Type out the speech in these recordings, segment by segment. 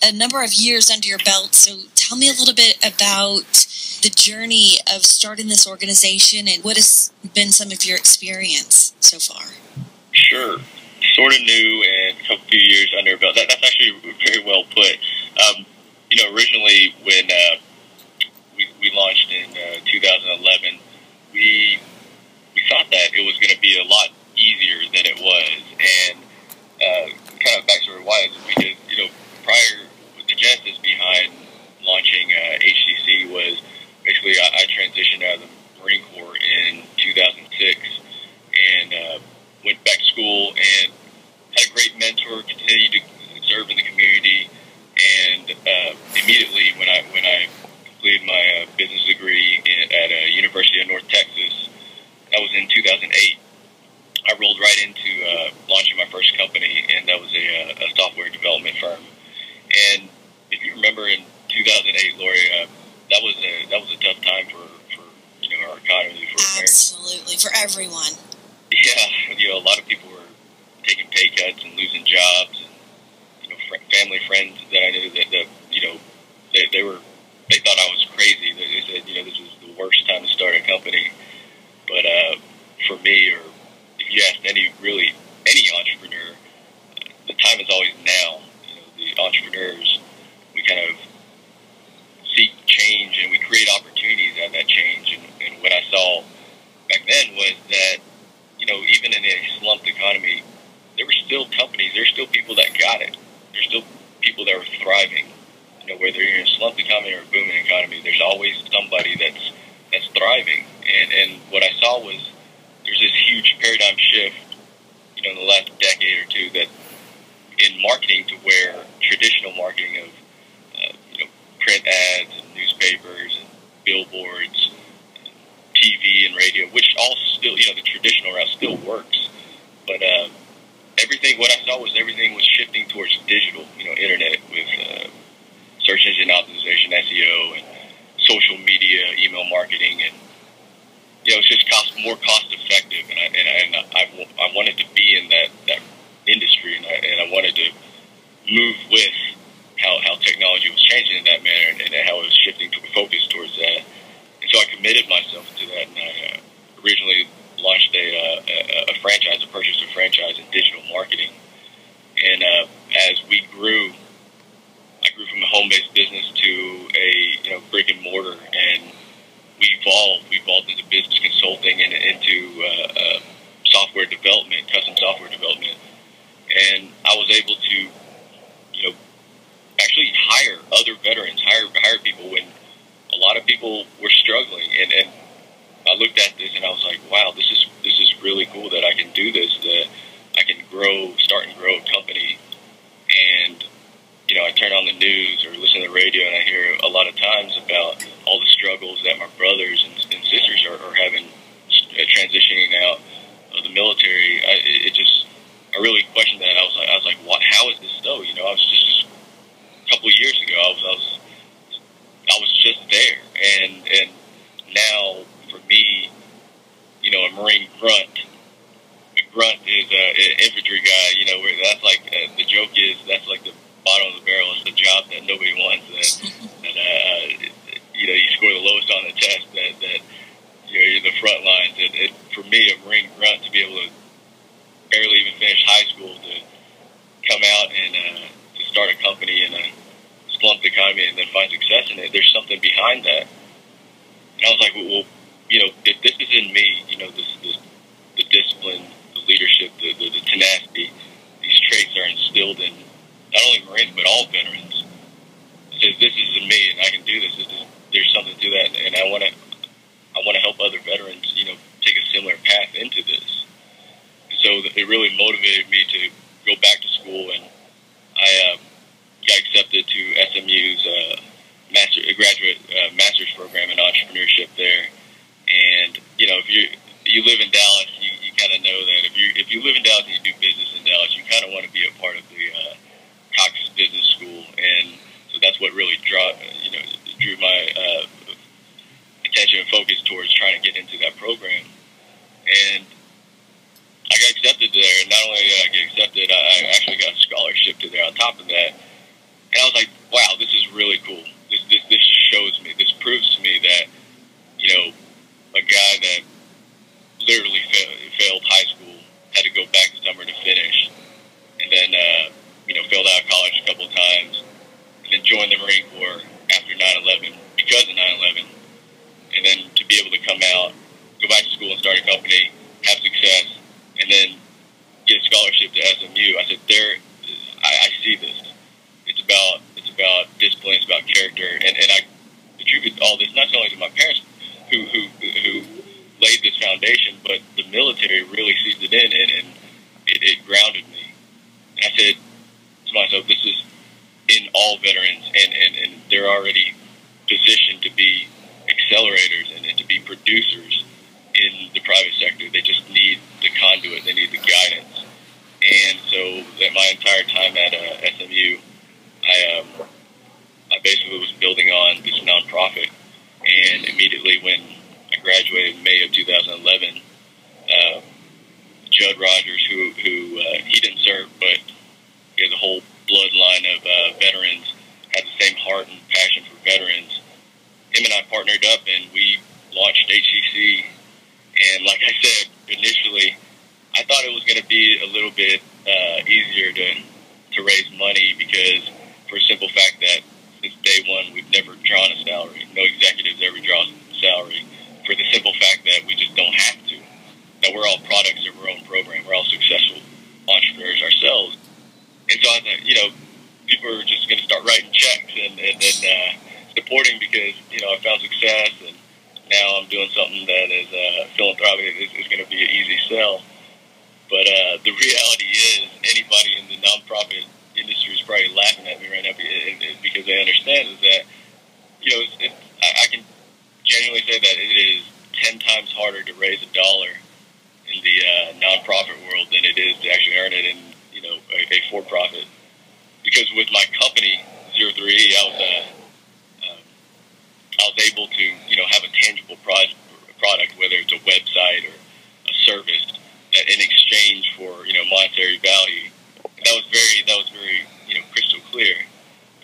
a number of years under your belt, so tell me a little bit about the journey of starting this organization and what has been some of your experience so far. Sure. Sort of new and a few years under your belt. That's actually very well put. Originally when we launched in 2011, we thought that it was going to be a lot easier than it was, and kind of backstory why is because prior, the genesis behind launching HCC was basically I transitioned out of the Marine Corps in 2006 and went back to school and had a great mentor, continued to serve in the community, and immediately when I completed my business degree at University of North Texas, that was in 2008. I rolled right into launching my first company, and that was a software development firm. And if you remember, in 2008, Lori, that was a tough time for our economy, for America. Absolutely, for everyone. Yeah, a lot of people were taking pay cuts and losing jobs, and family friends that I knew that they thought I was crazy. They said this is the worst time to start a company. But for me, or if you ask any entrepreneur, the time is always now. The entrepreneurs, we kind of seek change and we create opportunities out of that change. And what I saw back then was that, even in a slumped economy, there were still companies, there's still people that got it. There's still people that were thriving. Whether you're in a slumped economy or a booming economy, there's always somebody that's thriving. And what I saw was there's this huge paradigm shift, in the last decade or two, that in marketing, to where traditional marketing of print ads and newspapers and billboards, and TV and radio, which all still, the traditional route still works, but what I saw was everything was shifting towards digital, internet, with search engine optimization, SEO, and social media, email marketing, and it's just more cost effective. And I wanted to be in that industry, and I wanted to move with how technology was changing in that manner, and how it was shifting to focus towards that. And so I committed myself to that, and I originally launched a franchise, purchased a franchise in digital marketing. And as we grew, I grew from a home-based business to a brick and mortar, and we evolved into business consulting and into software development, custom software development. And I was able to actually hire other veterans, hire people when a lot of people were struggling. And I looked at this and I was like, wow, this is really cool that I can do this, that I can start and grow a company. And I turn on the news or listen to the radio, and I hear a lot of times about all the struggles that my brothers and sisters are having transitioning out of the military. I really questioned that. I was like, what? How is this so? I was just a couple of years ago, I was just there, and now for me, a Marine grunt. A grunt is an infantry guy. Where that's like the joke is that's like the bottom of the barrel. It's the job that nobody wants. That you score the lowest on the test. That you're the front lines. For me, a Marine grunt, to be able to barely even finish high school, to come out and to start a company in a slumped economy and then find success in it. There's something behind that. And I was like, well, if this is in me, the discipline, the leadership, the tenacity, these traits are instilled in not only Marines but all veterans. So this is in me, and I can do this. There's something to that, and I want to help other veterans, take a similar path into this. And so it really motivated me to go back to school, and I got accepted to SMU's graduate master's program in entrepreneurship there. And if you live in Dallas, you kind of know that if you live in Dallas and you do business in Dallas, you kind of want to be a part of the Cox Business School, and so that's what really drew my attention and focus towards trying to get into that program. And I got accepted there, and not only did I get accepted, I actually got a scholarship to there on top of that. And I was join the Marine Corps after 9/11 because of 9/11, and then to be able to come out, go back to school and start a company, have success, and then get a scholarship to SMU. I said, I see this. It's about discipline, it's about character, and I attribute all this not only to my parents who laid this foundation, but the military really seized it in, and it grounded me. And I said to myself, this is in all veterans, and they're already positioned to be accelerators and to be producers in the private sector. They just need the conduit, they need the guidance. And so that my entire time at SMU, I basically was building on this nonprofit, and immediately when I graduated in May of 2011, Judd Rogers, who he didn't serve, but he has a whole bloodline of veterans, had the same heart and passion for veterans. Him and I partnered up, and we launched HCC. And like I said initially, I thought it was going to be a little bit easier to raise money, because for a simple fact that since day one, we've never drawn a salary. No executives ever draws a salary, for the simple fact that we just don't have to. That we're all products of our own program. We're all successful entrepreneurs ourselves. And so I thought, people are just going to start writing checks and supporting because, I found success, and now I'm doing something that is philanthropic. Is going to be an easy sell. But the reality is, anybody in the nonprofit industry is probably laughing at me right now because they understand is that, I can genuinely say that it is 10 times harder to raise $1 in the nonprofit world than it is to actually earn it in, a for-profit. Because with my company, 03E, I was able to, have a tangible product, whether it's a website or a service, that in exchange for, monetary value. And that was very, crystal clear.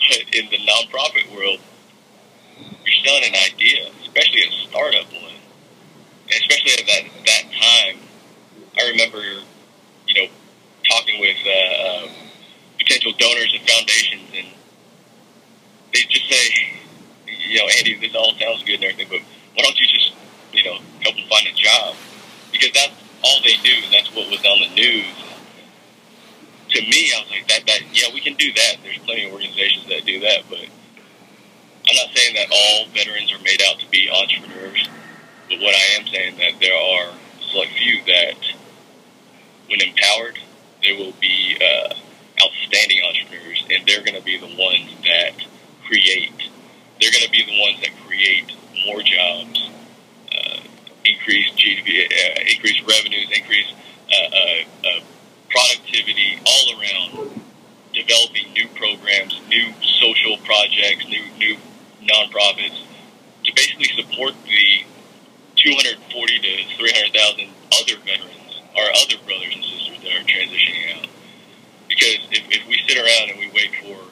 But in the nonprofit world, you're selling an idea, especially a startup one. And especially at that time, I remember, talking with potential donors and foundations, and they just say, Andy, this all sounds good and everything, but why don't you just, help them find a job? Because that's all they do, and that's what was on the news. To me, I was like, yeah, we can do that. There's plenty of organizations that do that, but I'm not saying that all veterans are made out to be entrepreneurs, but what I am saying that there are a select few that, when empowered, they will be outstanding entrepreneurs, and they're going to be the ones that create. They're going to be the ones that create more jobs, increase GDP, increase revenues, increase productivity all around, developing new programs, new social projects, new nonprofits to basically support the 240 to 300,000 other veterans, our other brothers and sisters that are transitioning out. Because if we sit around and we wait for,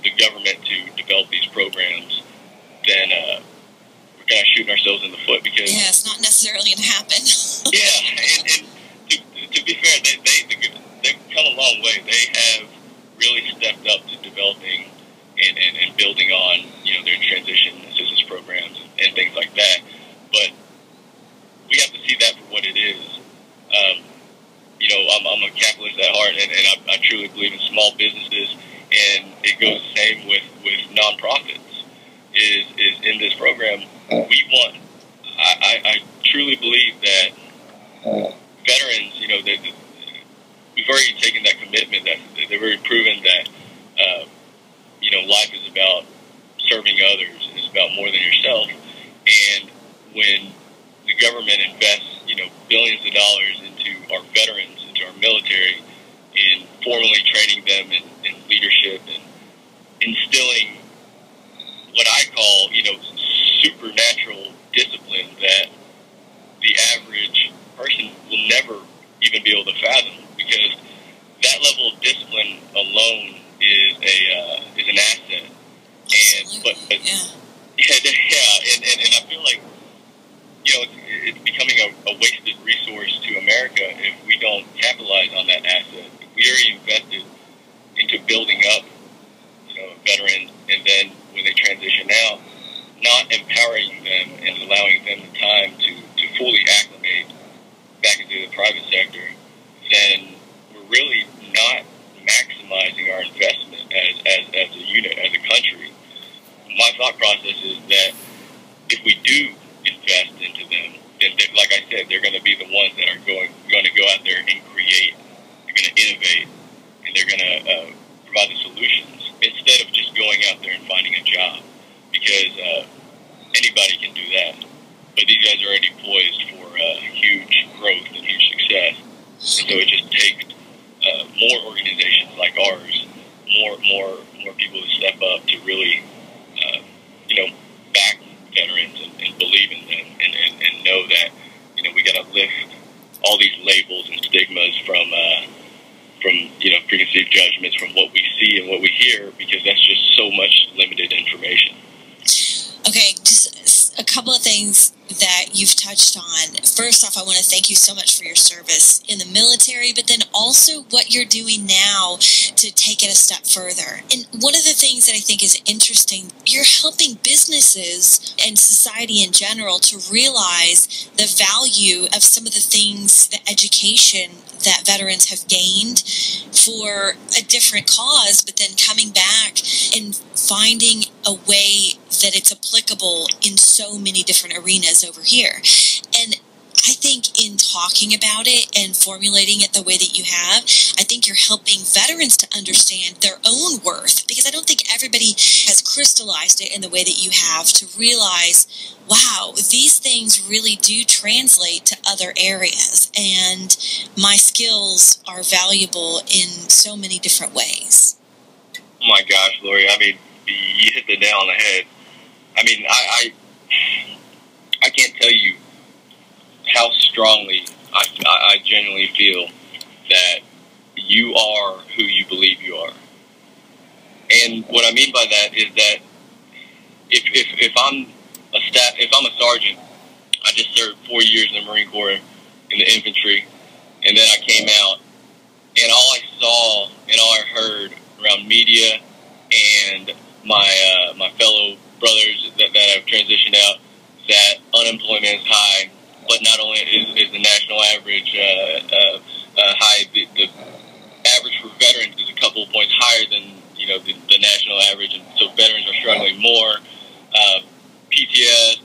the government to develop these programs, then we're kind of shooting ourselves in the foot, because it's not necessarily going to happen. Yeah, and to be fair, they've come a long way. They have really stepped up to developing and building on, their transition assistance programs and things like that. But we have to see that for what it is. I'm a capitalist at heart, and I truly believe in small businesses, and it goes the same with nonprofits. Is in this program, I truly believe that veterans, we've already taken that commitment, that they've already proven that, life is about serving others, it's about more than yourself. And when the government invests, billions of dollars into our veterans, into our military, in formally training them in leadership and instilling what I call, supernatural discipline that the average person will never even be able to fathom, because that level of discipline alone is an asset. And I feel like, it's becoming a wasted resource to America if we don't capitalize on that asset. If we already invested into building up, veterans, and then when they transition out, not empowering them and allowing them the time to fully acclimate back into the private sector, then we're really not maximizing our investment as a unit, as a country. My thought process is that if we do invest into them, then like I said, they're going to be the ones that are going to go out there and create. They're going to innovate, and they're going to provide the solutions instead of just going out there and finding a job, because anybody can do that. But these guys are already poised for huge growth and huge success, and so it just takes more organizations like ours, more people to step up to really, back veterans and believe in them, and know that we got to lift all these labels and stigmas from preconceived judgments, from what we see and what we hear, because that's just so much limited information. Okay, just a couple of things that you've touched on. First off, I want to thank you so much for your service in the military, but then also what you're doing now to take it a step further. And one of the things that I think is interesting, you're helping businesses and society in general to realize the value of some of the things, the education that veterans have gained for a different cause, but then coming back and finding a way that it's applicable in so many different arenas over here. And I think in talking about it and formulating it the way that you have, I think you're helping veterans to understand their own worth, because I don't think everybody has crystallized it in the way that you have to realize, wow, these things really do translate to other areas, and my skills are valuable in so many different ways. Oh my gosh, Lori, I mean, you hit the nail on the head. I mean, I can't tell you how strongly I genuinely feel that you are who you believe you are. And what I mean by that is that if I'm a sergeant, I just served 4 years in the Marine Corps in the infantry, and then I came out, and all I saw and all I heard around media and my fellow brothers that have transitioned out, that unemployment is high, but not only is the national average high, the average for veterans is a couple of points higher than the national average, and so veterans are struggling more. PTS,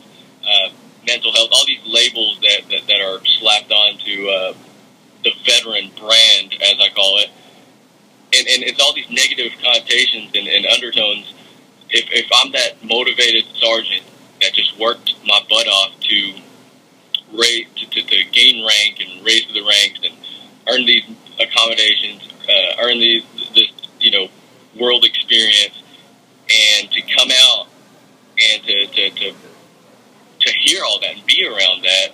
mental health, all these labels that are slapped onto the veteran brand, as I call it, and it's all these negative connotations and undertones. If I'm that motivated sergeant that just worked my butt off to gain rank and raise to the ranks and earn these accommodations, earn this world experience, and to come out and to hear all that and be around that,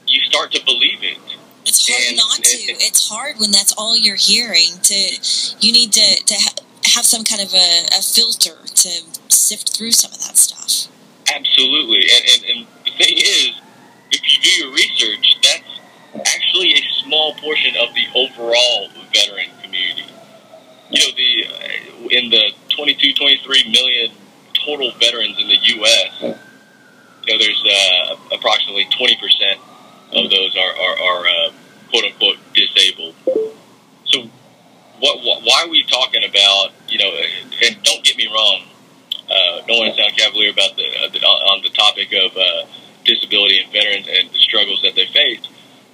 you start to believe it. It's hard not to. It's hard when that's all you're hearing. You need to have some kind of a filter to sift through some of that stuff. Absolutely. And the thing is, if you do your research, that's actually a small portion of the overall veteran community. In the 22, 23 million total veterans in the U.S., there's approximately 20% of those are quote unquote disabled. So why are we talking about, and don't get me wrong, don't want to sound cavalier about on the topic of disability and veterans and the struggles that they face,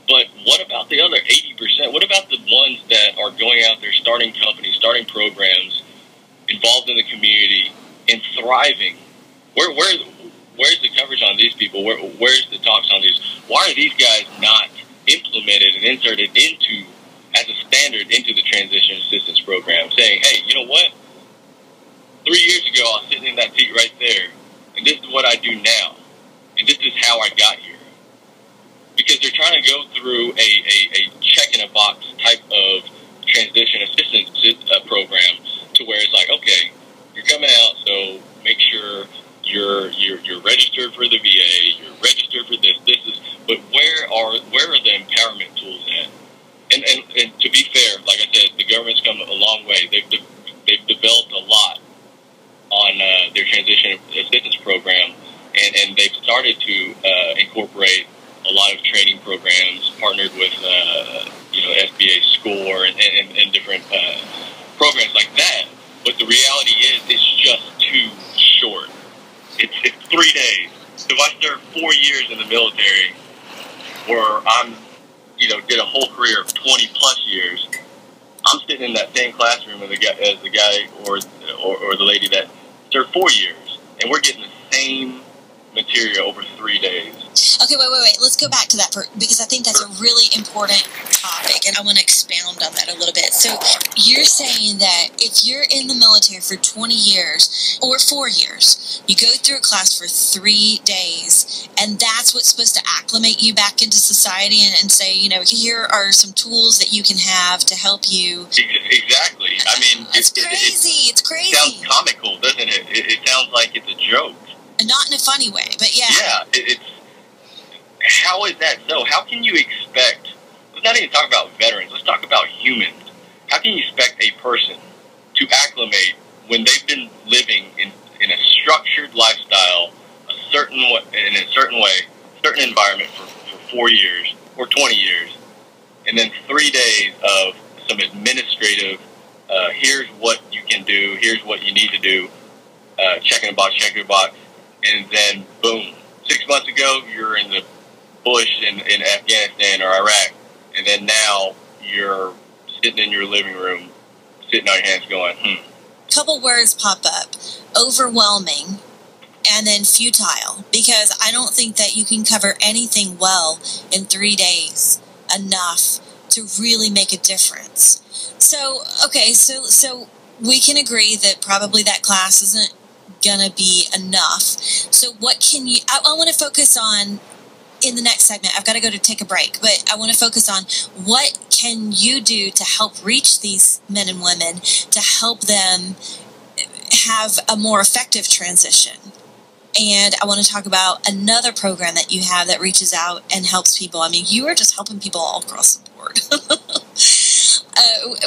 but what about the other 80%? What about the ones that are going out there, starting companies, starting programs, involved in the community, and thriving? Where's the coverage on these people? Where's the talks on these? Why are these guys not implemented and inserted as a standard into the transition assistance program, saying, hey, you know what? 3 years ago, I was sitting in that seat right there, and this is what I do now, and this is how I got here. Because they're trying to go through a check-in-a-box type of transition assistance program, to where it's like, okay, you're coming out, so make sure you're registered for the VA, you're registered for this is, but where are the empowerment tools at? And to be fair, like I said, the government's come a long way. They've developed a lot, their transition assistance program, and they've started to incorporate a lot of training programs, partnered with SBA SCORE and different programs like that. But the reality is, it's just too short. It's 3 days. So if I served 4 years in the military, or I'm did a whole career of 20 plus years, I'm sitting in that same classroom as the guy or the lady that served 4 years, and we're getting the same material over 3 days. Okay, wait. Let's go back to that because I think that's a really important topic, and I want to expound on that a little bit. So you're saying that if you're in the military for 20 years or 4 years, you go through a class for 3 days, and that's what's supposed to acclimate you back into society and say, here are some tools that you can have to help you. Exactly. I mean, it's crazy. It's crazy. It sounds comical, doesn't it? It sounds like it's a joke. Not in a funny way, but yeah. Yeah, it's. How is that so? How can you expect, let's not even talk about veterans, let's talk about humans. How can you expect a person to acclimate when they've been living in a structured lifestyle, in a certain way, certain environment for 4 years or 20 years, and then 3 days of some administrative, here's what you can do, here's what you need to do, check a box, and then boom, 6 months ago you're in the bush in Afghanistan or Iraq, and then now you're sitting in your living room, sitting on your hands going, Couple words pop up: overwhelming and then futile, because I don't think that you can cover anything well in 3 days enough to really make a difference. So, okay, so we can agree that probably that class isn't gonna be enough. So what can you, I want to focus on in the next segment. I've got to go to take a break, but I want to focus on what can you do to help reach these men and women, to help them have a more effective transition. And I want to talk about another program that you have that reaches out and helps people. I mean, you are just helping people all across the board.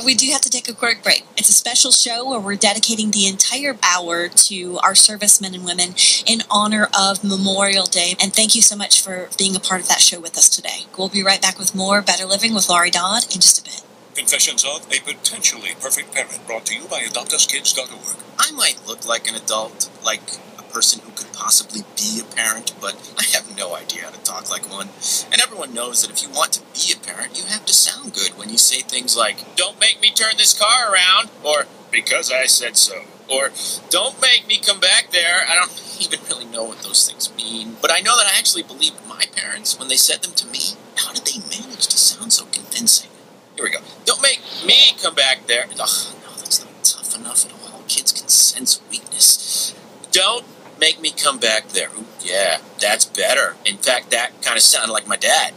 We do have to take a quick break. It's a special show where we're dedicating the entire hour to our servicemen and women in honor of Memorial Day. And thank you so much for being a part of that show with us today. We'll be right back with more Better Living with Laurie Dodd in just a bit. Confessions of a Potentially Perfect Parent, brought to you by AdoptUsKids.org. I might look like an adult, like a person who could possibly be a parent, but I have no idea how to talk like one. And everyone knows that if you want to be a parent, you have to sound good when you say things like, "Don't make me turn this car around," or "Because I said so," or "Don't make me come back there." I don't even really know what those things mean, but I know that I actually believed my parents when they said them to me. How did they manage to sound so convincing? Here we go. "Don't make me come back there." Ugh, no, that's not tough enough at all. Kids can sense weakness. "Don't make me come back there." Ooh, yeah, that's better. In fact, that kind of sounded like my dad.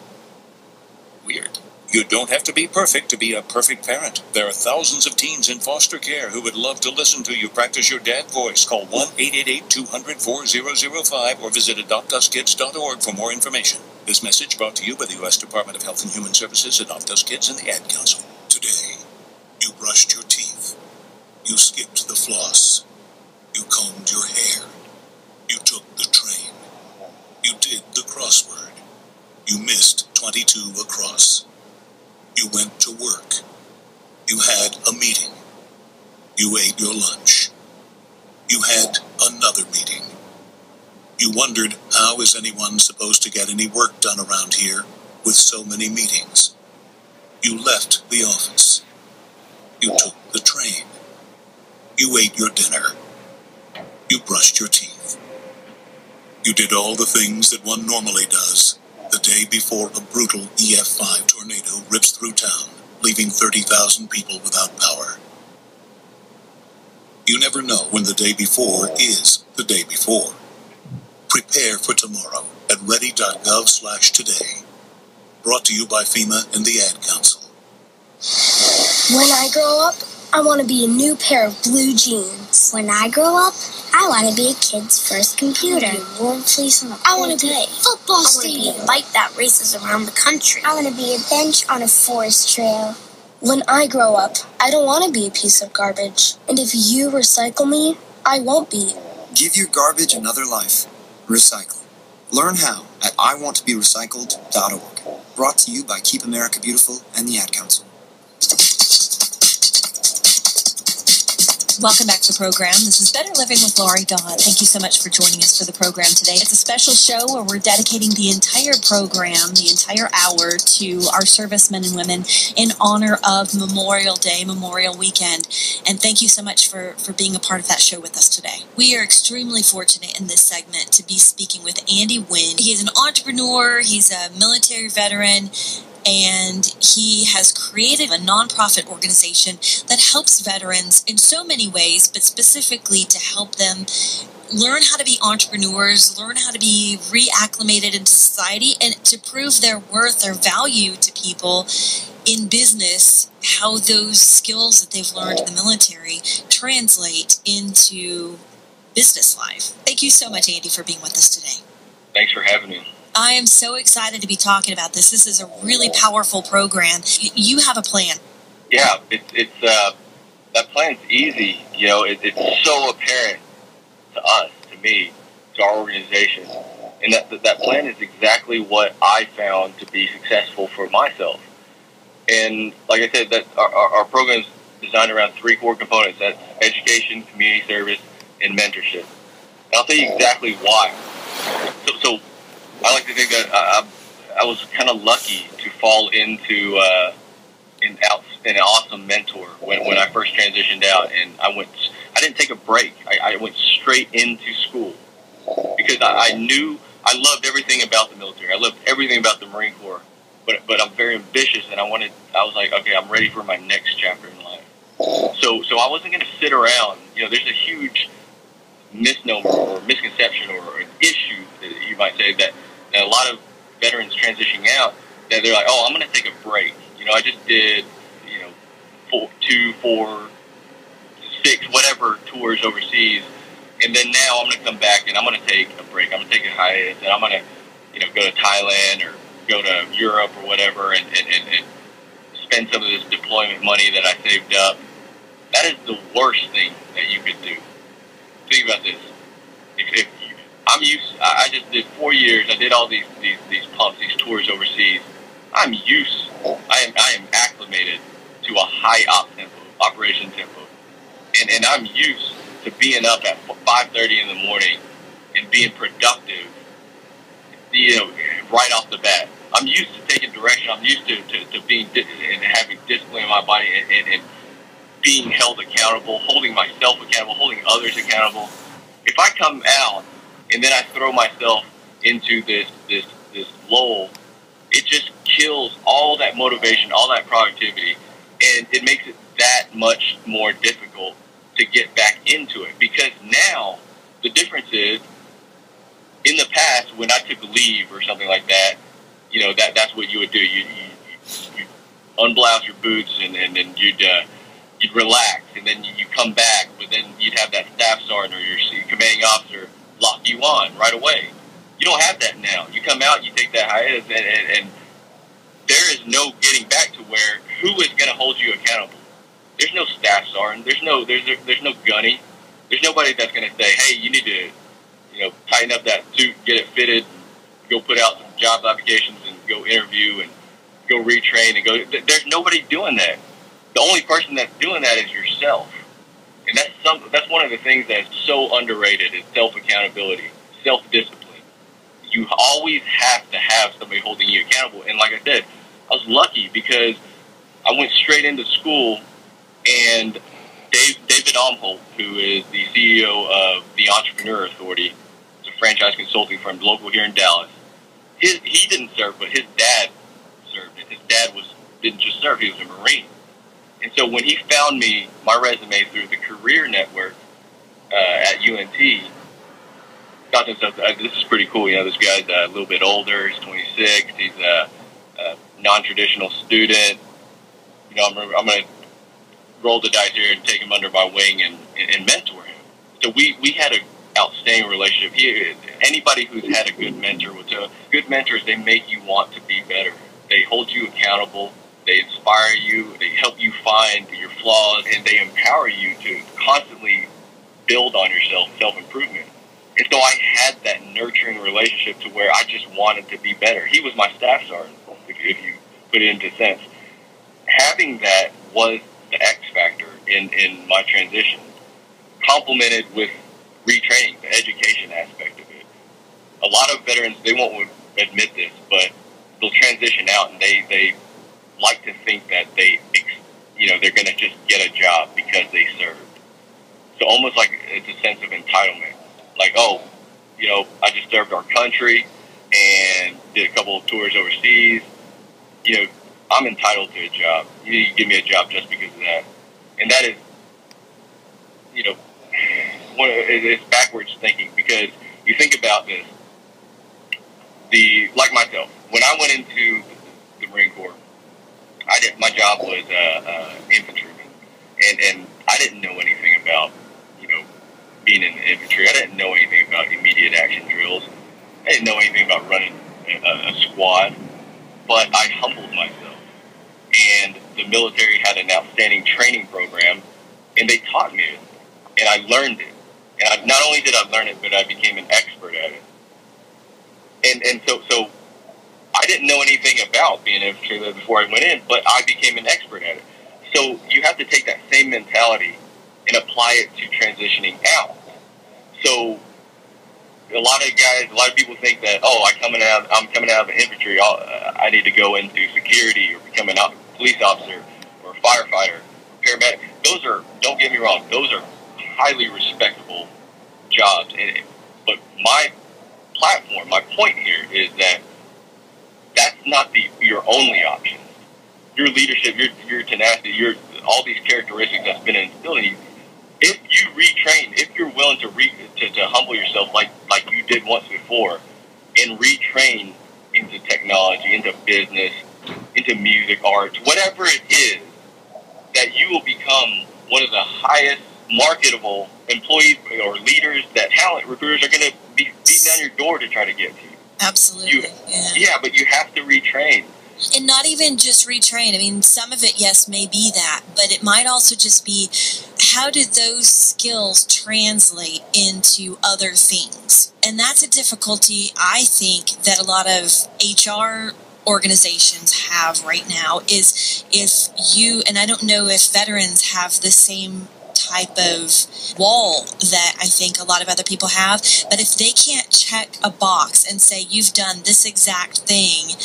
Weird. You don't have to be perfect to be a perfect parent. There are thousands of teens in foster care who would love to listen to you practice your dad voice. Call 1-888-200-4005 or visit AdoptUsKids.org for more information. This message brought to you by the U.S. Department of Health and Human Services, Adopt Us Kids, and the Ad Council. Today, you brushed your teeth. You skipped the floss. You combed your hair. You took the train. You did the crossword. You missed 22 across. You went to work. You had a meeting. You ate your lunch. You had another meeting. You wondered, how is anyone supposed to get any work done around here with so many meetings? You left the office. You took the train. You ate your dinner. You brushed your teeth. You did all the things that one normally does the day before a brutal EF5 tornado rips through town, leaving 30,000 people without power. You never know when the day before is the day before. Prepare for tomorrow at ready.gov/today. Brought to you by FEMA and the Ad Council. When I grow up, I want to be a new pair of blue jeans. When I grow up, I want to be a kid's first computer. I want to be a football stadium. I want to be a bike that races around the country. I want to be a bench on a forest trail. When I grow up, I don't want to be a piece of garbage. And if you recycle me, I won't be Give your garbage another life. Recycle. Learn how at iwanttoberecycled.org. Brought to you by Keep America Beautiful and the Ad Council. Welcome back to the program. This is Better Living with Laurie Dodd. Thank you so much for joining us for the program today. It's a special show where we're dedicating the entire program, the entire hour, to our servicemen and women in honor of Memorial Day, Memorial Weekend. And thank you so much for being a part of that show with us today. We are extremely fortunate in this segment to be speaking with Andy Wynn. He's an entrepreneur, he's a military veteran, and he has created a nonprofit organization that helps veterans in so many ways, but specifically to help them learn how to be entrepreneurs, learn how to be reacclimated into society, and to prove their worth, their value to people in business, how those skills that they've learned in the military translate into business life. Thank you so much, Andy, for being with us today. Thanks for having me. I am so excited to be talking about this. This is a really powerful program. You have a plan. Yeah, that plan's easy. You know, it's so apparent to us, to me, to our organization, and that plan is exactly what I found to be successful for myself. And like I said, that our program is designed around 3 core components: that's education, community service, and mentorship. And I'll tell you exactly why. So I like to think that I was kind of lucky to fall into an awesome mentor when I first transitioned out, and I didn't take a break. I went straight into school because I knew I loved everything about the military. I loved everything about the Marine Corps, but I'm very ambitious, and I was like, okay, I'm ready for my next chapter in life. So I wasn't going to sit around. You know, there's a huge misnomer or misconception or an issue that you might say that a lot of veterans transitioning out, that they're like, oh, I'm going to take a break. You know, I just did, 2, 4, 6, whatever tours overseas, and then now I'm going to come back and I'm going to take a break. I'm going to take a hiatus, and I'm going to, go to Thailand or go to Europe or whatever and spend some of this deployment money that I saved up. That is the worst thing that you could do. Think about this. If I just did 4 years. I did all these pumps, these tours overseas. I am acclimated to a high operation tempo, and I'm used to being up at 5:30 in the morning and being productive. Right off the bat, I'm used to taking direction. I'm used to being and having discipline in my body and being held accountable, holding myself accountable, holding others accountable. If I come out and then I throw myself into this lull, it just kills all that motivation, all that productivity, and it makes it that much more difficult to get back into it. Because now, the difference is, in the past, when I took leave or something like that, that's what you would do. You unblouse your boots and then you'd relax, and then you come back, but then you'd have that staff sergeant or your commanding officer lock you on right away. You don't have that now. You come out, you take that hiatus, and there is no getting back to where who is going to hold you accountable. There's no staff sergeant. There's no gunny. There's nobody that's going to say, hey, you need to tighten up that suit, get it fitted, go put out some job applications and go interview and go retrain and go. There's nobody doing that. The only person that's doing that is yourself. And that's one of the things that's so underrated is self-accountability, self-discipline. You always have to have somebody holding you accountable. And like I said, I was lucky because I went straight into school, and David Omholt, who is the CEO of the Entrepreneur Authority, it's a franchise consulting firm local here in Dallas. He didn't serve, but his dad served. And his dad didn't just serve, he was a Marine. And so when he found me, my resume through the Career Network at UNT, got to himself, this is pretty cool. This guy's a little bit older. He's 26. He's a non-traditional student. I'm going to roll the dice here and take him under my wing and mentor him. So we had an outstanding relationship. Anybody who's had a good mentor will tell. Good mentors, they make you want to be better. They hold you accountable. They inspire you. They help you find your flaws, and they empower you to constantly build on yourself, self-improvement. And so I had that nurturing relationship to where I just wanted to be better. He was my staff sergeant, if you put it into sense. Having that was the X factor in my transition, complemented with retraining, the education aspect of it. A lot of veterans, they won't admit this, but they'll transition out and they like to think that they're going to just get a job because they served. So almost like it's a sense of entitlement. Like, oh, I just served our country and did a couple of tours overseas. I'm entitled to a job. You need to give me a job just because of that. And that is, it's backwards thinking, because you think about this. Like myself, when I went into the Marine Corps, my job was infantryman, and I didn't know anything about being in the infantry. I didn't know anything about immediate action drills. I didn't know anything about running a squad, but I humbled myself. And the military had an outstanding training program, and they taught me it, and I learned it. And not only did I learn it, but I became an expert at it. And so I didn't know anything about being an infantryman before I went in, but I became an expert at it. So you have to take that same mentality and apply it to transitioning out. So a lot of people think that, I'm coming out of the infantry, I need to go into security or become a police officer or a firefighter, or paramedic. Don't get me wrong, those are highly respectable jobs. But my platform, my point here is that that's not your only option. Your leadership, your tenacity, all these characteristics that's been instilled in you. If you retrain, if you're willing to humble yourself like you did once before, and retrain into technology, into business, into music, art, whatever it is, that you will become one of the highest marketable employees or leaders that talent recruiters are going to be beating down your door to try to get to. Absolutely. But you have to retrain. And not even just retrain. I mean, some of it, yes, may be that, but it might also just be, how do those skills translate into other things? And that's a difficulty, I think, that a lot of HR organizations have right now, is if you, and I don't know if veterans have the same type of wall that I think a lot of other people have, but if they can't check a box and say, you've done this exact thing,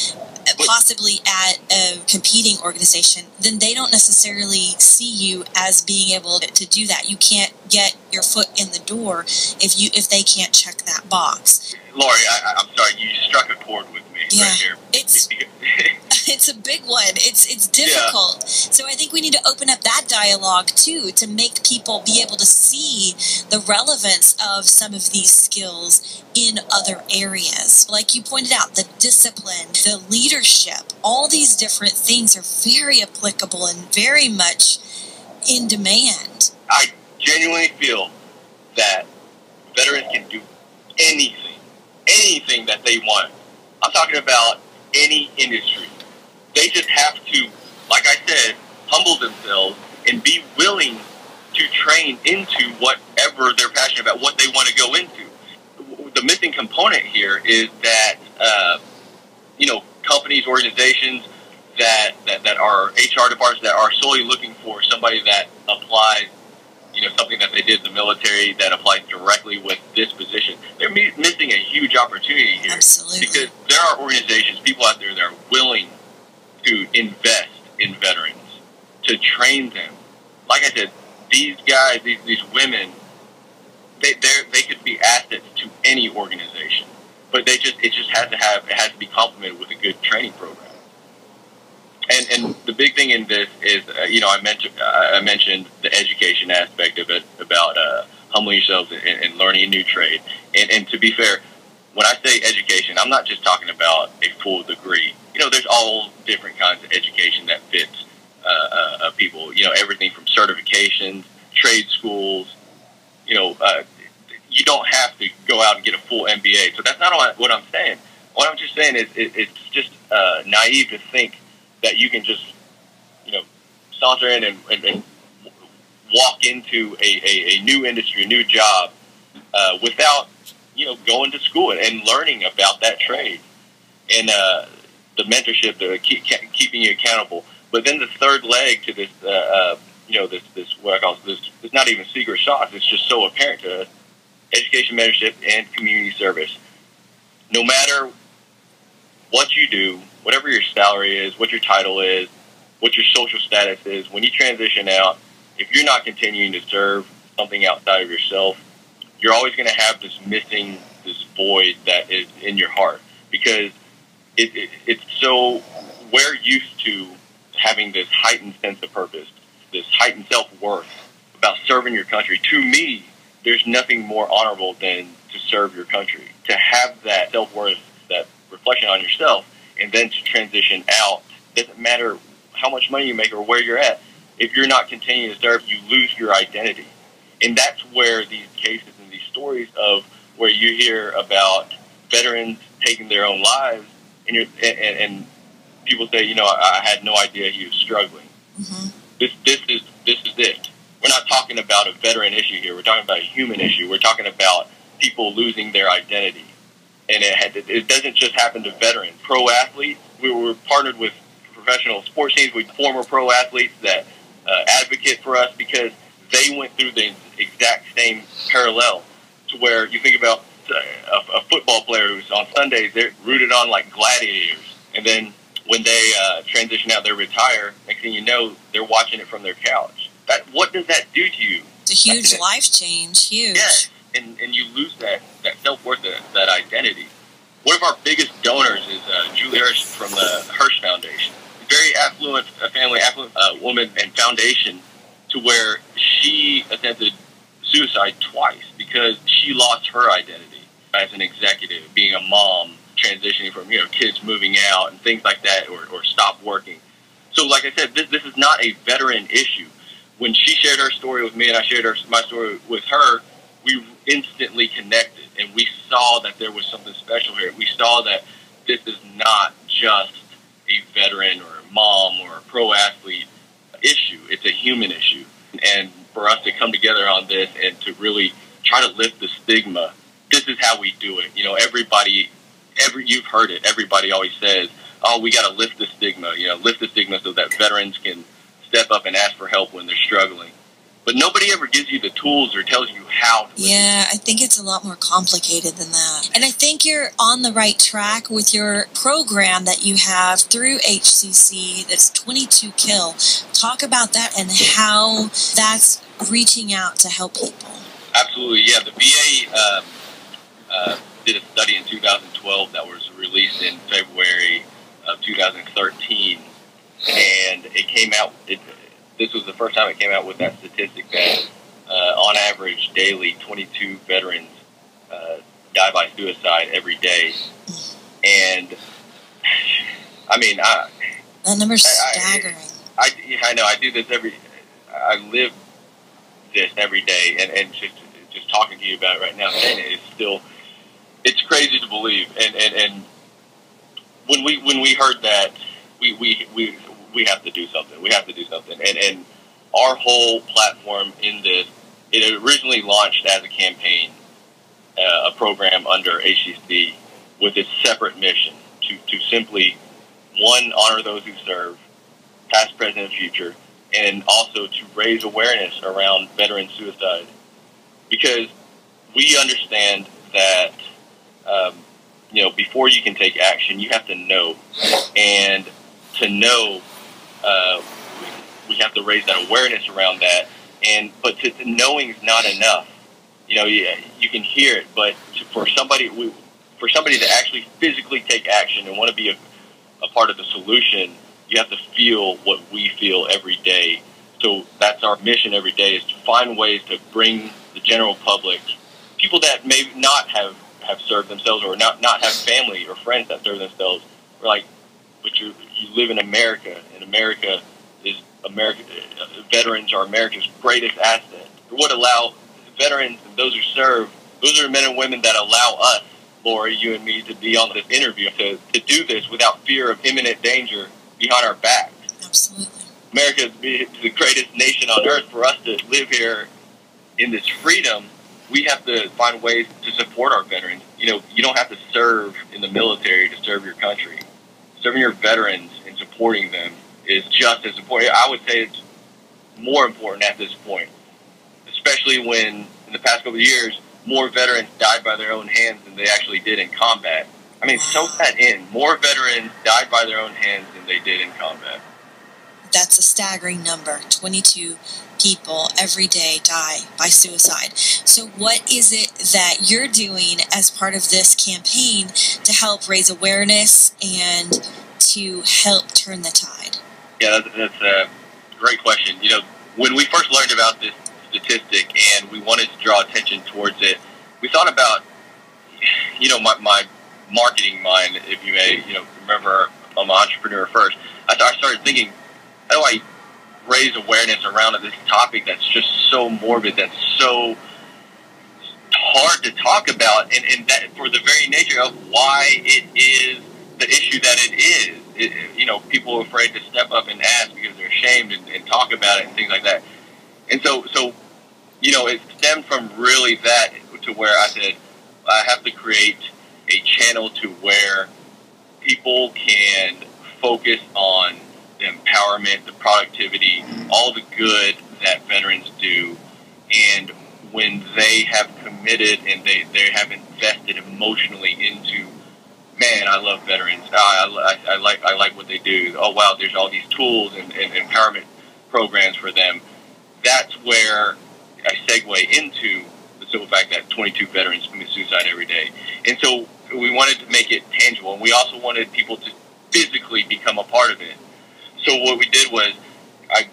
possibly at a competing organization, then they don't necessarily see you as being able to do that. You can't get your foot in the door if they can't check that box. Lori, I'm sorry, you struck a chord with me right here. It's a big one. It's difficult. Yeah. So I think we need to open up that dialogue too, to make people be able to see the relevance of some of these skills in other areas. Like you pointed out, the discipline, the leadership, all these different things are very applicable and very much in demand. I genuinely feel that veterans can do anything that they want. I'm talking about any industry. They just have to, like I said, humble themselves and be willing to train into whatever they're passionate about, what they want to go into. The missing component here is that, companies, organizations that are HR departments that are solely looking for somebody that applies, something that they did in the military that applies directly with this position. They're missing a huge opportunity here. Absolutely. Because there are organizations, people out there that are willing to invest in veterans, to train them. Like I said, these guys, these women, they could be assets to any organization, but it just has to be complemented with a good training program. And the big thing in this is, I mentioned the education aspect of it, about humbling yourselves and learning a new trade. And to be fair, when I say education, I'm not just talking about a full degree. There's all different kinds of education that fits people. Everything from certifications, trade schools. You don't have to go out and get a full MBA. So that's not what I'm saying. What I'm just saying is it's just naive to think that you can just, saunter in and walk into a new industry, a new job, without, going to school and learning about that trade, and the mentorship, keeping you accountable. But then the third leg to this, this what I call this, it's not even secret sauce. It's just so apparent to us: education, mentorship, and community service. No matter what you do, whatever your salary is, what your title is, what your social status is, when you transition out, if you're not continuing to serve something outside of yourself, you're always going to have this void that is in your heart, because it's so, we're used to having this heightened sense of purpose, this heightened self-worth about serving your country. To me, there's nothing more honorable than to serve your country, to have that self-worth, that reflection on yourself, and then to transition out. Doesn't matter how much money you make or where you're at. If you're not continuing to serve, you lose your identity. And that's where these cases and these stories of where you hear about veterans taking their own lives, and people say, I had no idea he was struggling. Mm-hmm. This is it. We're not talking about a veteran issue here. We're talking about a human issue. We're talking about people losing their identity. And it doesn't just happen to veterans. Pro athletes, we were partnered with professional sports teams with former pro athletes that advocate for us, because they went through the exact same parallel, to where you think about a football player who's on Sundays, they're rooted on like gladiators. And then when they transition out, they retire, next thing you know, they're watching it from their couch. What does that do to you? It's a huge life change, huge. Yes, and you lose that self-worth, that identity. One of our biggest donors is Julie Hirsch from the Hirsch Foundation. Very affluent family, affluent woman and foundation, to where she attempted suicide twice because she lost her identity as an executive, being a mom, transitioning from kids moving out and things like that, or stop working. So, like I said, this is not a veteran issue. When she shared her story with me and I shared my story with her, we instantly connected, and we saw that there was something special here. We saw that this is not just a veteran or a mom or a pro athlete issue. It's a human issue. And for us to come together on this and to really try to lift the stigma, this is how we do it. You've heard it. Everybody always says, oh, we got to lift the stigma, lift the stigma so that veterans can step up and ask for help when they're struggling. But nobody ever gives you the tools or tells you how to. Yeah, I think it's a lot more complicated than that. And I think you're on the right track with your program that you have through HCC, that's 22 Kill. Talk about that and how that's reaching out to help people. Absolutely, yeah. The VA did a study in 2012 that was released in February of 2013. And it came out, this was the first time it came out with that statistic that on average daily 22 veterans die by suicide every day. And I mean, that number's staggering. I know, I do this I live this every day, and just talking to you about it right now, saying it is still, it's crazy to believe. And when we heard that, we have to do something. We have to do something. And our whole platform in this, it originally launched as a campaign, a program under HCC with its separate mission to simply, one, honor those who serve, past, present, and future, and also to raise awareness around veteran suicide. Because we understand that, before you can take action, you have to know. And to know, we have to raise that awareness around that. But knowing is not enough. You can hear it, but for somebody to actually physically take action and want to be a part of the solution, you have to feel what we feel every day. So that's our mission every day, is to find ways to bring the general public, people that may not have served themselves or not have family or friends that serve themselves. We're like, but you live in America, and veterans are America's greatest asset. What allow veterans and those who serve, those are the men and women that allow us, Lori, you and me, to be on this interview, to do this without fear of imminent danger behind our back. Absolutely. America is the greatest nation on earth. For us to live here in this freedom, we have to find ways to support our veterans. You know, you don't have to serve in the military to serve your country. Serving your veterans and supporting them is just as important. I would say it's more important at this point, especially when in the past couple of years, more veterans died by their own hands than they actually did in combat. I mean, soak that in. More veterans died by their own hands than they did in combat. That's a staggering number. 22 people every day die by suicide. So what is it that you're doing as part of this campaign to help raise awareness and to help turn the tide? Yeah, that's a great question. You know, when we first learned about this statistic and we wanted to draw attention towards it, we thought about, you know, my marketing mind, if you may, you know, remember I'm an entrepreneur first. I started thinking, how do I raise awareness around this topic that's just so morbid, that's so hard to talk about, and that for the very nature of why it is the issue that it is. You know, people are afraid to step up and ask because they're ashamed and talk about it and things like that. And so, you know, it stemmed from really that to where I said, I have to create a channel to where people can focus on the empowerment, the productivity, all the good that veterans do. And when they have committed and they have invested emotionally into, man, I love veterans. I like what they do. Oh, wow, there's all these tools and empowerment programs for them. That's where I segue into the simple fact that 22 veterans commit suicide every day. And so we wanted to make it tangible, and we also wanted people to physically become a part of it. So what we did was I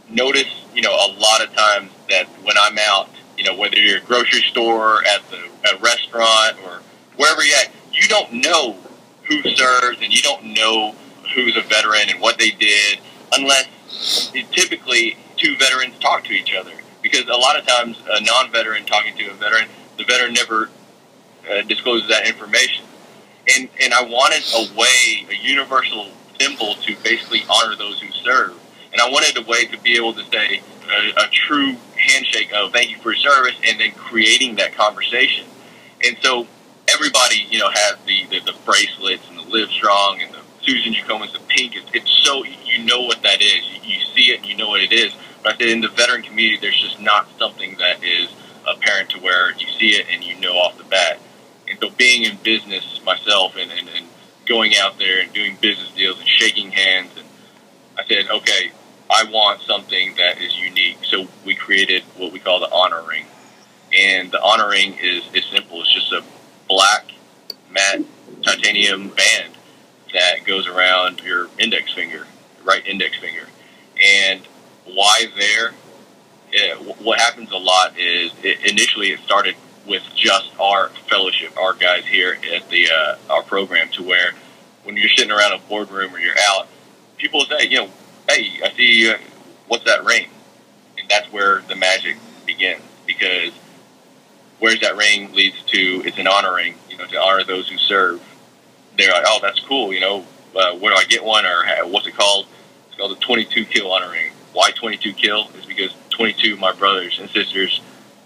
noticed, you know, a lot of times that when I'm out, you know, whether you're at a grocery store, at a restaurant, or wherever you're at, you don't know who serves and you don't know who's a veteran and what they did unless typically two veterans talk to each other. Because a lot of times a non-veteran talking to a veteran, the veteran never discloses that information. And I wanted a way, a universal symbol to basically honor those who serve. And I wanted a way to be able to say a true handshake of thank you for your service and then creating that conversation. And so everybody, you know, has the bracelets and the Live Strong and the Susan Jacomas, the pink. It's so, you know what that is. You see it and you know what it is. But I said in the veteran community, there's just not something that is apparent to where you see it and you know off the bat. And so being in business myself and going out there and doing business deals and shaking hands, and I said, okay, I want something that is unique. So we created what we call the honor ring. And the honor ring is simple. It's just a black matte titanium band that goes around your index finger, right index finger. And why there? What happens a lot is initially it started with just our fellowship, our guys here at the our program, to where when you're sitting around a boardroom or you're out, people say, you know, hey, I see you, what's that ring? And that's where the magic begins, because where's that ring leads to, it's an honor ring, you know, to honor those who serve. They're like, oh, that's cool, you know, where do I get one, or what's it called? It's called the 22 kill honor ring. Why 22 kill? Is because 22 of my brothers and sisters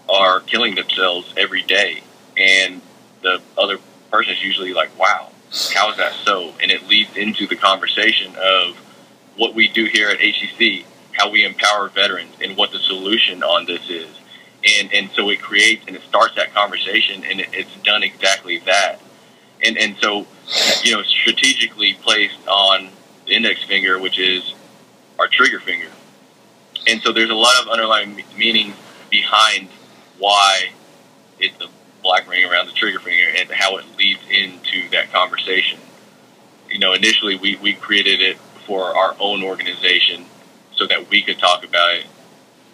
are killing themselves every day. And the other person is usually like, wow, how is that so? And it leads into the conversation of what we do here at HCC, how we empower veterans, and what the solution on this is. And so it creates and it starts that conversation, and it's done exactly that. And so, you know, strategically placed on the index finger, which is our trigger finger. And so there's a lot of underlying meaning behind why it's a black ring around the trigger finger and how it leads into that conversation. You know, initially we created it for our own organization so that we could talk about it.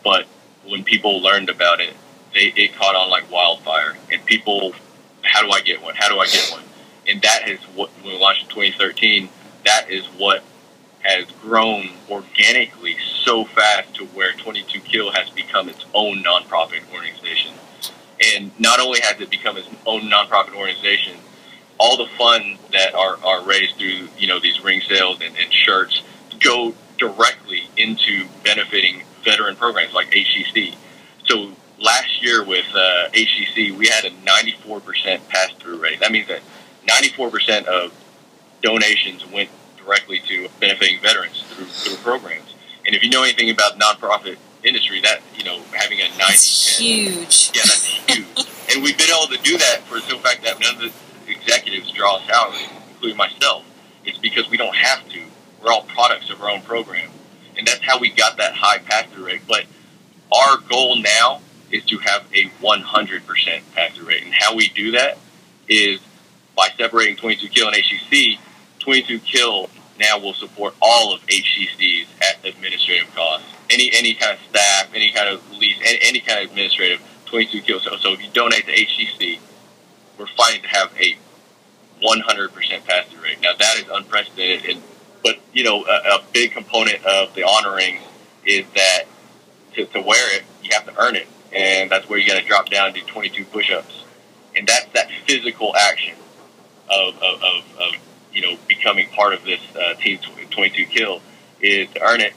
But when people learned about it, it caught on like wildfire. And people, how do I get one? How do I get one? And that is what, when we launched in 2013, that is what has grown organically so fast to where 22 Kill has become its own nonprofit organization. And not only has it become its own nonprofit organization, all the funds that are raised through, you know, these ring sales and shirts go directly into benefiting veteran programs like HCC. So last year with HCC, we had a 94% pass-through rate. That means that 94% of donations went directly to benefiting veterans through programs. And if you know anything about the nonprofit industry, that, having a 90-10. That's huge. Yeah, that's huge. And we've been able to do that for the simple fact that none of the executives draw salaries, including myself. It's because we don't have to. We're all products of our own program. And that's how we got that high pass-through rate. But our goal now is to have a 100% pass-through rate. And how we do that is by separating 22 Kill and HCC. 22 Kill now will support all of HCC's at administrative costs. Any kind of staff, any kind of lease, any kind of administrative, 22 Kill. So if you donate to HCC, we're fighting to have a 100% pass-through rate. Now, that is unprecedented. But, a big component of the honoring is that to wear it, you have to earn it. And that's where you got to drop down and do 22 push-ups. And that's that physical action of becoming part of this Team 22 Kill is to earn it.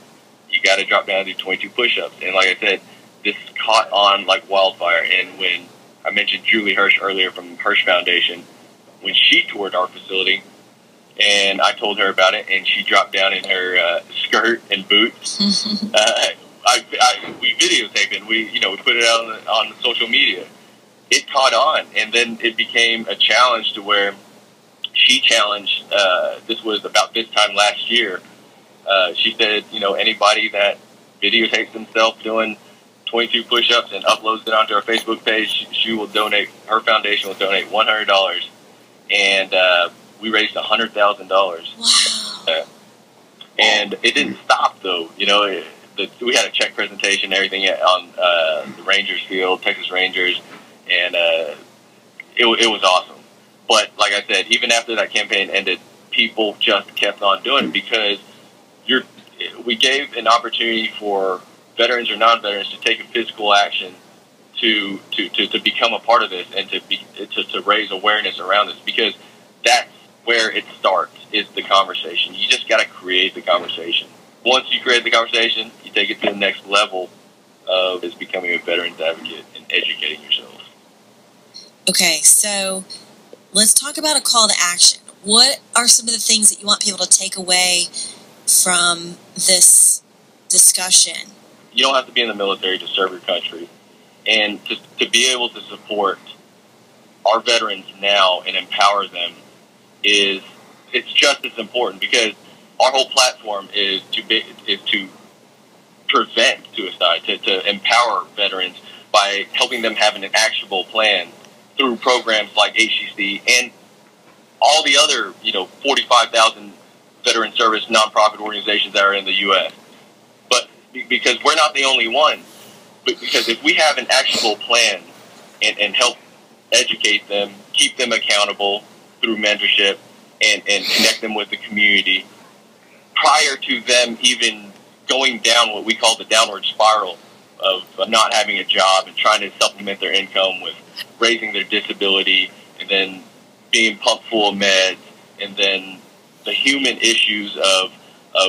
You got to drop down and do 22 push-ups. And like I said, this caught on like wildfire. And when I mentioned Julie Hirsch earlier from Hirsch Foundation, when she toured our facility, and I told her about it, and she dropped down in her skirt and boots. We videotaped it. We put it out on social media. It caught on, and then it became a challenge to where she challenged. This was about this time last year. She said, anybody that videotapes themselves doing 22 push-ups and uploads it onto our Facebook page, she will donate. Her foundation will donate $100, and we raised $100,000. Wow. And it didn't stop, though. We had a check presentation and everything on the Rangers field, Texas Rangers, and it was awesome. But like I said, even after that campaign ended, people just kept on doing it because we gave an opportunity for veterans or non-veterans to take a physical action to become a part of this and to raise awareness around this, because that's where it starts, is the conversation. You just got to create the conversation. Once you create the conversation, you take it to the next level of is becoming a veterans advocate and educating yourself. Okay, so let's talk about a call to action. What are some of the things that you want people to take away from this discussion? You don't have to be in the military to serve your country. And to be able to support our veterans now and empower them it's just as important, because our whole platform is to prevent suicide, to empower veterans by helping them have an actionable plan through programs like HCC and all the other 45,000 veteran service nonprofit organizations that are in the U.S. But because we're not the only one, but because if we have an actionable plan and help educate them, keep them accountable through mentorship and connect them with the community prior to them even going down what we call the downward spiral of not having a job and trying to supplement their income with raising their disability and then being pumped full of meds, and then the human issues of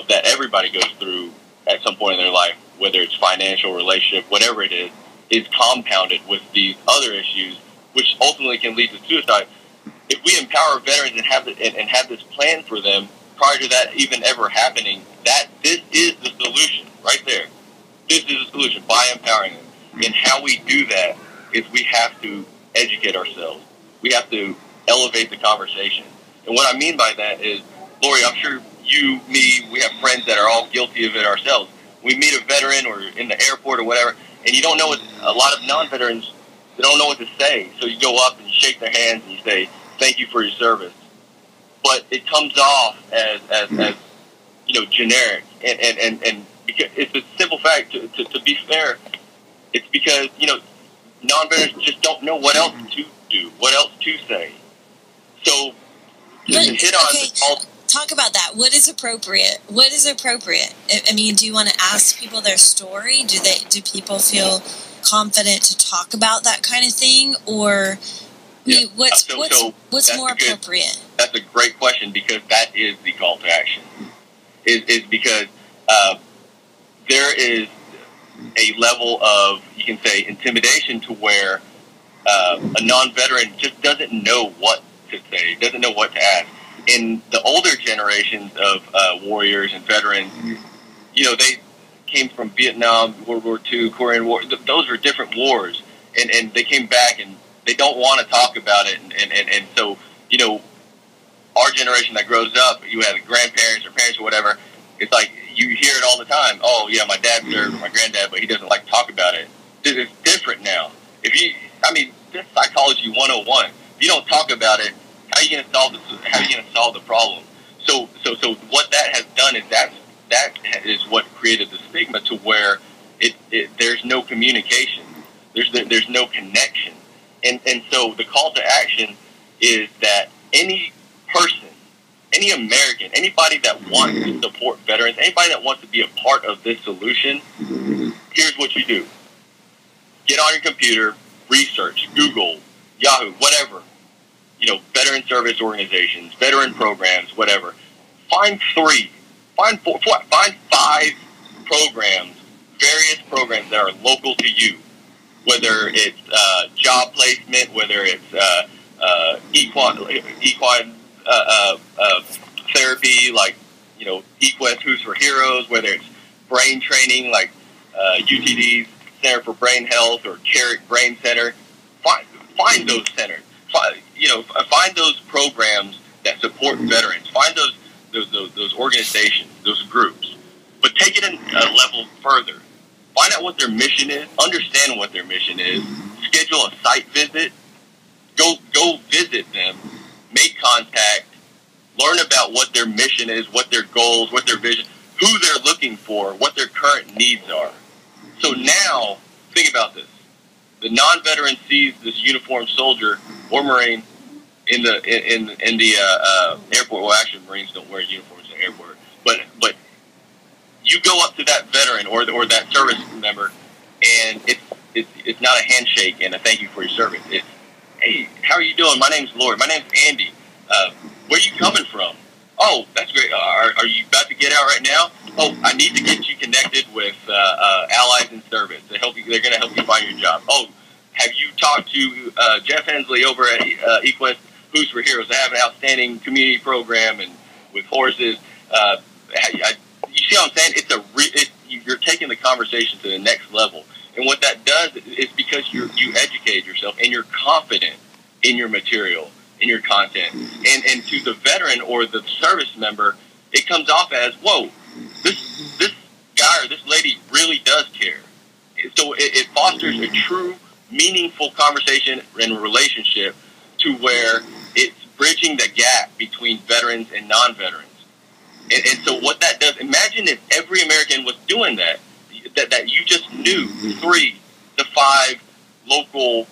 that everybody goes through at some point in their life, whether it's financial, relationship, whatever it is compounded with these other issues, which ultimately can lead to suicide. If we empower veterans and have this plan for them prior to that even ever happening, this is the solution right there. This is the solution by empowering them. And how we do that is we have to educate ourselves. We have to elevate the conversation. And what I mean by that is, Lori, I'm sure you, me, we have friends that are all guilty of it ourselves. We meet a veteran or in the airport or whatever, and you don't know what, a lot of non-veterans, they don't know what to say. So you go up and you shake their hands and you say, thank you for your service. But it comes off as generic. And because it's a simple fact, to be fair, it's because, non-veterans just don't know what else to do, what else to say. So to hit on talk about that. What is appropriate? What is appropriate? I mean, do you want to ask people their story? Do people feel confident to talk about that kind of thing, or what's more appropriate? That's a great question, because that is the call to action. Is because there is a level of, you can say, intimidation to where a non-veteran just doesn't know what to say, doesn't know what to ask. In the older generations of warriors and veterans, they came from Vietnam, World War II, Korean War. Those were different wars, and they came back and they don't want to talk about it. And so, our generation that grows up, you have grandparents or parents or whatever, it's like you hear it all the time. Oh, yeah, my dad served or my granddad, but he doesn't like to talk about it. It's different now. This psychology 101. If you don't talk about it, how are you going to solve the problem? So what that has done is that is what created the stigma to where there's no communication, there's no connection, and so the call to action is that any person, any American, anybody that wants to support veterans, anybody that wants to be a part of this solution, here's what you do: get on your computer, research, Google, Yahoo, whatever. Veteran service organizations, veteran programs, whatever. Find 3, find 4, find 5 programs, various programs that are local to you. Whether it's job placement, whether it's equine therapy, like Equest Who's for Heroes, whether it's brain training, like UTD's Center for Brain Health or Carrick Brain Center. Find those centers. Find those programs that support veterans. Find those organizations, those groups. But take it a level further. Find out what their mission is. Understand what their mission is. Schedule a site visit. Go visit them. Make contact. Learn about what their mission is, what their goals, what their vision, who they're looking for, what their current needs are. So now, think about this. The non-veteran sees this uniformed soldier or Marine in the airport. Well, actually, Marines don't wear uniforms in the airport. But you go up to that veteran or that service member, and it's not a handshake and a thank you for your service. It's, hey, how are you doing? My name's Lord. My name's Andy. Where are you coming from? Oh, that's great. Are you about to get out right now? Oh, I need to get you connected with allies in service. They're going to help you find your job. Oh, have you talked to Jeff Hensley over at Equest Who's for Heroes? They have an outstanding community program and with horses. You see what I'm saying? You're taking the conversation to the next level. And what that does is because you educate yourself and you're confident in your material, in your content. And to the veteran or the service member, it comes off as, whoa, this guy or this lady really does care. So it fosters a true, meaningful conversation and relationship to where it's bridging the gap between veterans and non-veterans. And so what that does, imagine if every American was doing that you just knew 3 to 5 local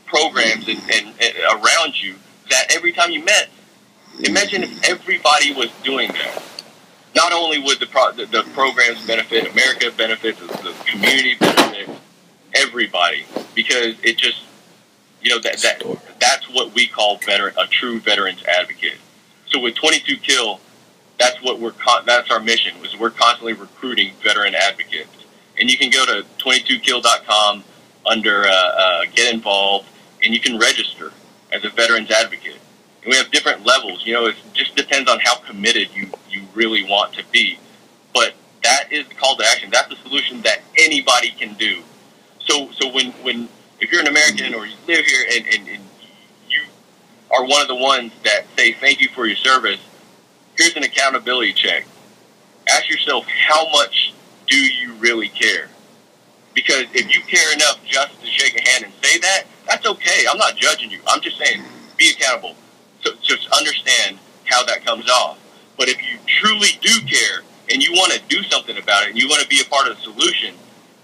programs and around you that every time you met, imagine if everybody was doing that. Not only would the programs benefit, America benefits, the community benefits, everybody, because it just, that's what we call a true veterans advocate. So with 22 Kill, that's what that's our mission. We're constantly recruiting veteran advocates, and you can go to 22kill.com under Get Involved, and you can register as a veterans advocate. And we have different levels. It just depends on how committed you really want to be. But that is the call to action. That's the solution that anybody can do. So when if you're an American or you live here and you are one of the ones that say thank you for your service, here's an accountability check. Ask yourself, how much do you really care? Because if you care enough just to shake a hand and say that, that's okay. I'm not judging you. I'm just saying, be accountable. So just understand how that comes off. But if you truly do care and you want to do something about it and you want to be a part of the solution,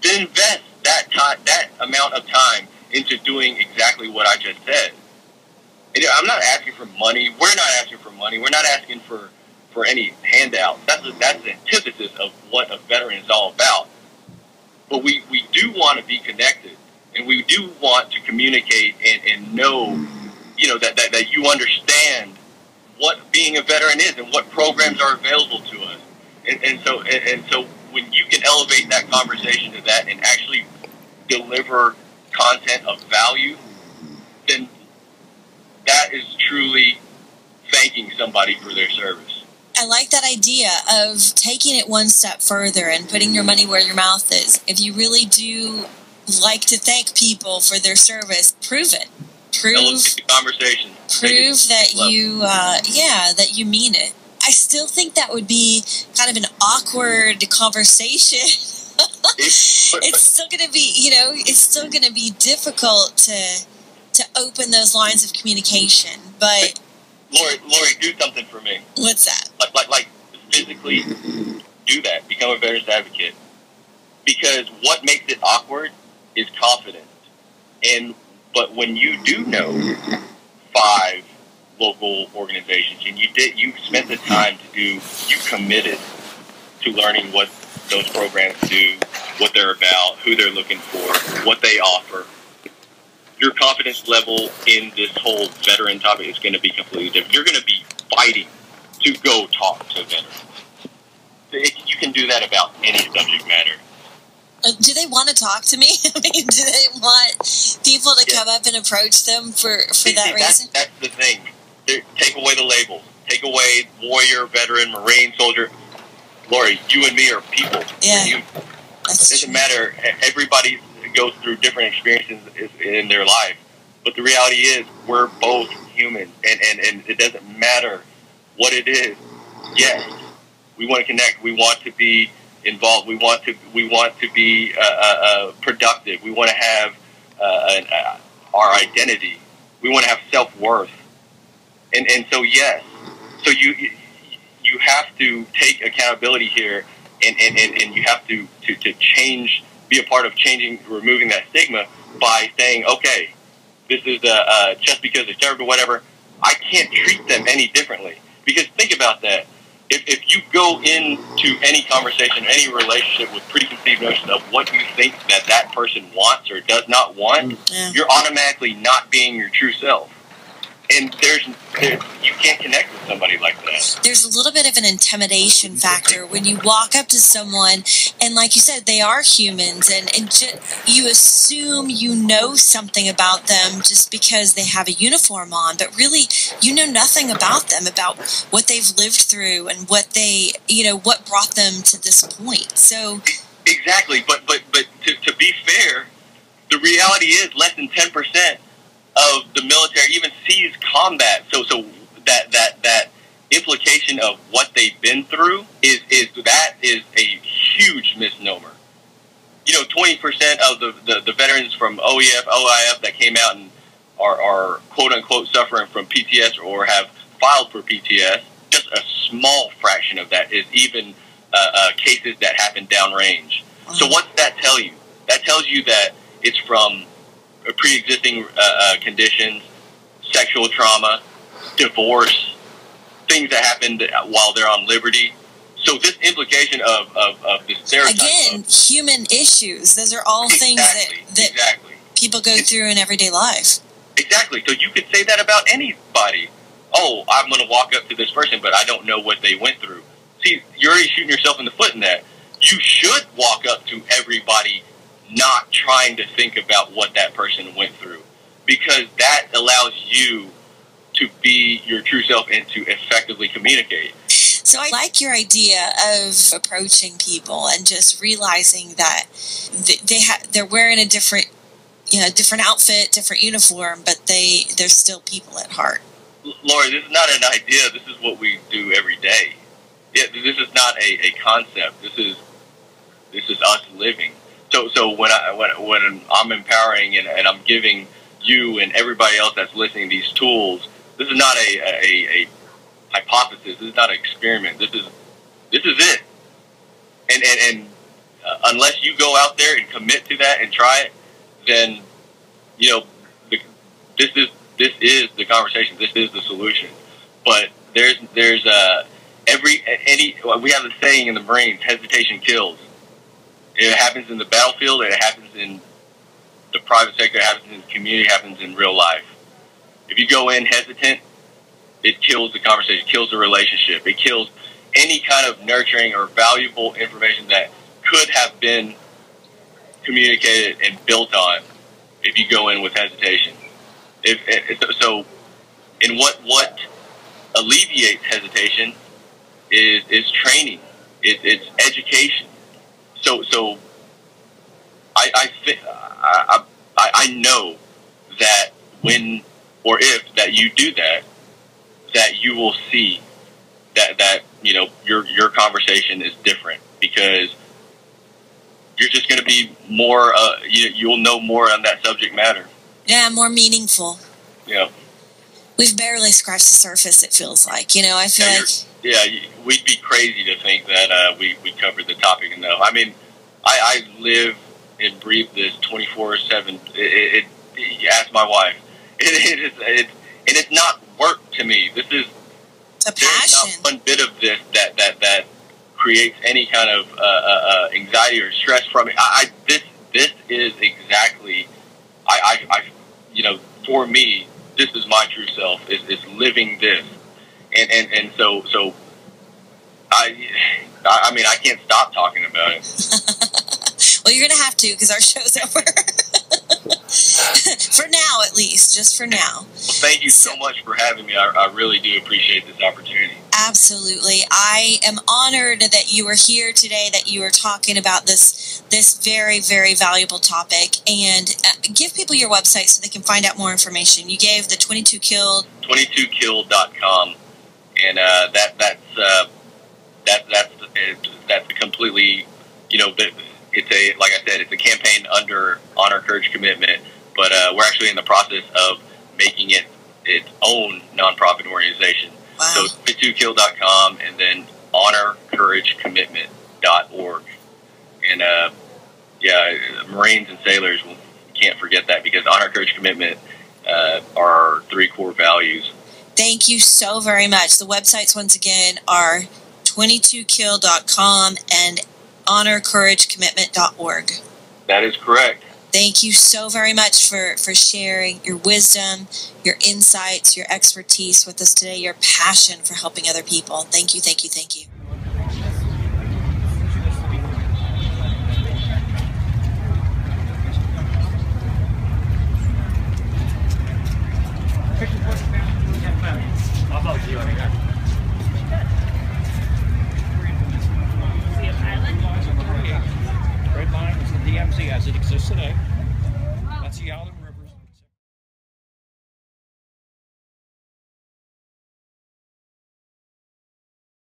then invest that amount of time into doing exactly what I just said. And I'm not asking for money. We're not asking for money. We're not asking for any handout. That's the antithesis of what a veteran is all about. But we do want to be connected, and we do want to communicate and know, that you understand what being a veteran is and what programs are available to us. And so when you can elevate that conversation to that and actually deliver content of value, then that is truly thanking somebody for their service. I like that idea of taking it one step further and putting your money where your mouth is. If you really do like to thank people for their service, prove it. Prove the conversation. Prove that you, that you mean it. I still think that would be kind of an awkward conversation. It's still going to be, it's still going to be difficult to open those lines of communication. But Lori, do something for me. What's that? Like physically do that. Become a veterans advocate. Because what makes it awkward is confidence. But when you do know 5 local organizations and you spent the time to do, you committed to learning what those programs do, what they're about, who they're looking for, what they offer, your confidence level in this whole veteran topic is going to be completely different. You're going to be fighting to go talk to veterans. You can do that about any subject matter. Do they want to talk to me? I mean, do they want people to come up and approach them for that reason? That's the thing. Take away the labels. Take away warrior, veteran, Marine, soldier. Lori, you and me are people. Yeah. It doesn't matter. Everybody goes through different experiences in their life. But the reality is we're both human. And it doesn't matter what it is. Yes, we want to connect. We want to be involved. We want to be productive. We want to have our identity. We want to have self-worth. And so yes, so you have to take accountability here, and you have to change, be a part of changing, removing that stigma by saying, okay, this is just because they served or whatever, I can't treat them any differently. Because think about that. If you go into any conversation, any relationship with preconceived notions of what you think that person wants or does not want, you're automatically not being your true self. And you can't connect with somebody like that. There's a little bit of an intimidation factor when you walk up to someone, and like you said, they are humans, and you assume you know something about them just because they have a uniform on, but really you know nothing about them, about what they've lived through and what what brought them to this point. So exactly, but to be fair, the reality is less than 10% of the military even sees combat. So that implication of what they've been through is a huge misnomer. 20% of the veterans from OEF, OIF that came out and are quote unquote suffering from PTS or have filed for PTS, just a small fraction of that is even cases that happen downrange. So what's that tell you? That tells you that it's from pre-existing conditions, sexual trauma, divorce, things that happened while they're on liberty. So this implication of the stereotype. Again, human issues. Those are all things that people go through in everyday life. Exactly. So you could say that about anybody. Oh, I'm going to walk up to this person, but I don't know what they went through. See, you're already shooting yourself in the foot in that. You should walk up to everybody not trying to think about what that person went through, because that allows you to be your true self and to effectively communicate. So I like your idea of approaching people and just realizing that they're wearing a different outfit, different uniform, but they're still people at heart. Lori, this is not an idea. This is what we do every day. Yeah, this is not a concept. This is us living. So when I'm empowering and I'm giving you and everybody else that's listening these tools, this is not a hypothesis. This is not an experiment. This is it. And unless you go out there and commit to that and try it, then this is the conversation. This is the solution. But there's we have a saying in the Marines: hesitation kills. It happens in the battlefield, it happens in the private sector, it happens in the community, it happens in real life. If you go in hesitant, it kills the conversation, it kills the relationship, it kills any kind of nurturing or valuable information that could have been communicated and built on if you go in with hesitation. And what alleviates hesitation is training. It's education. So I know that when or if that you do that you will see that your conversation is different, because you're just going to be more you'll know more on that subject matter. Yeah, more meaningful. Yeah. We've barely scratched the surface, it feels like. I feel like... Yeah, we'd be crazy to think that we covered the topic enough. I mean, I live and breathe this 24/7. Ask my wife. And it's not work to me. This is a passion. There's not one bit of this that creates any kind of anxiety or stress from me. This is exactly, for me, this is my true self. Is living this, and so I mean, I can't stop talking about it. Well, you're gonna have to, because our show's over. For now, at least, just for now. Well, thank you so much for having me. I really do appreciate this opportunity. Absolutely. I am honored that you were here today, that you were talking about this very, very valuable topic. And give people your website so they can find out more information. You gave the 22 Killed. 22killed.com. And that's completely, it's a, like I said, it's a campaign under Honor, Courage, Commitment, but we're actually in the process of making it its own nonprofit organization. Wow. So 22kill.com and then honorcouragecommitment.org. And Marines and sailors can't forget that, because honor, courage, commitment are our 3 core values. Thank you so very much. The websites, once again, are 22kill.com and honorcouragecommitment.org. That is correct. Thank you so very much for sharing your wisdom, your insights, your expertise with us today, your passion for helping other people. Thank you, thank you, thank you. Red line is the DMZ as it exists today. That's the